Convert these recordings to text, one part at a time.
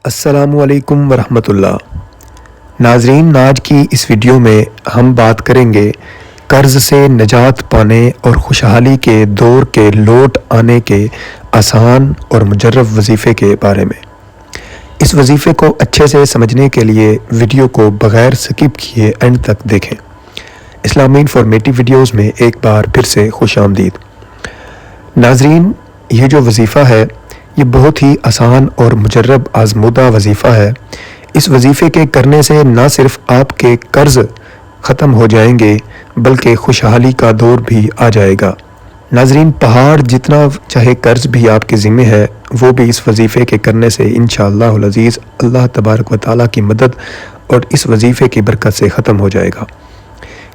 السلام علیکم ورحمۃ اللہ۔ ناظرین، آج کی اس ویڈیو میں ہم بات کریں گے قرض سے نجات پانے اور خوشحالی کے دور کے لوٹ آنے کے آسان اور مجرب وظیفے کے بارے میں۔ اس وظیفے کو اچھے سے سمجھنے کے لیے ویڈیو کو بغیر سکپ کیے اینڈ تک دیکھیں۔ اسلامی انفارمیٹیو ویڈیوز میں ایک بار پھر سے خوش آمدید۔ ناظرین، یہ جو وظیفہ ہے یہ بہت ہی آسان اور مجرب آزمودہ وظیفہ ہے۔ اس وظیفے کے کرنے سے نہ صرف آپ کے قرض ختم ہو جائیں گے بلکہ خوشحالی کا دور بھی آ جائے گا۔ ناظرین، پہاڑ جتنا چاہے قرض بھی آپ کے ذمہ ہے وہ بھی اس وظیفے کے کرنے سے انشاءاللہ العزیز اللہ تبارک و تعالیٰ کی مدد اور اس وظیفے کی برکت سے ختم ہو جائے گا۔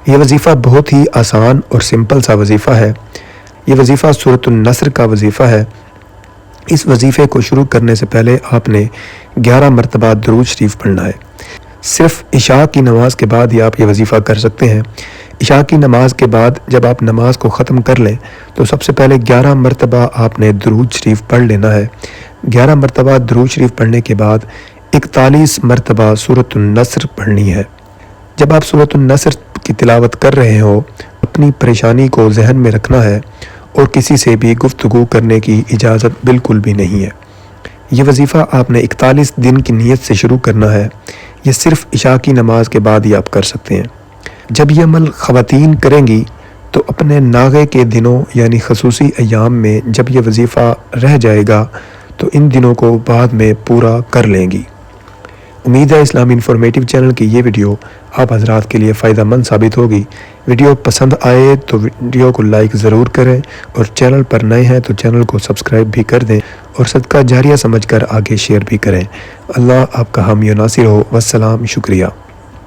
یہ وظیفہ بہت ہی آسان اور سمپل سا وظیفہ ہے۔ یہ وظیفہ سورۃ النصر کا وظیفہ ہے۔ اس وظیفے کو شروع کرنے سے پہلے آپ نے 11 مرتبہ درود شریف پڑھنا ہے۔ صرف عشاء کی نماز کے بعد ہی آپ یہ وظیفہ کر سکتے ہیں۔ عشاء کی نماز کے بعد جب آپ نماز کو ختم کر لیں تو سب سے پہلے 11 مرتبہ آپ نے درود شریف پڑھ لینا ہے۔ 11 مرتبہ درود شریف پڑھنے کے بعد 41 مرتبہ سورۃ النصر پڑھنی ہے۔ جب آپ سورۃ النصر کی تلاوت کر رہے ہو اپنی پریشانی کو ذہن میں رکھنا ہے اور کسی سے بھی گفتگو کرنے کی اجازت بالکل بھی نہیں ہے۔ یہ وظیفہ آپ نے 41 دن کی نیت سے شروع کرنا ہے۔ یہ صرف عشاء کی نماز کے بعد ہی آپ کر سکتے ہیں۔ جب یہ عمل خواتین کریں گی تو اپنے ناغے کے دنوں یعنی خصوصی ایام میں جب یہ وظیفہ رہ جائے گا تو ان دنوں کو بعد میں پورا کر لیں گی۔ امید ہے اسلامی انفارمیٹیو چینل کی یہ ویڈیو آپ حضرات کے لیے فائدہ مند ثابت ہوگی۔ ویڈیو پسند آئے تو ویڈیو کو لائک ضرور کریں اور چینل پر نئے ہیں تو چینل کو سبسکرائب بھی کر دیں اور صدقہ جاریہ سمجھ کر آگے شیئر بھی کریں۔ اللہ آپ کا حامی و ناصر ہو۔ والسلام، شکریہ۔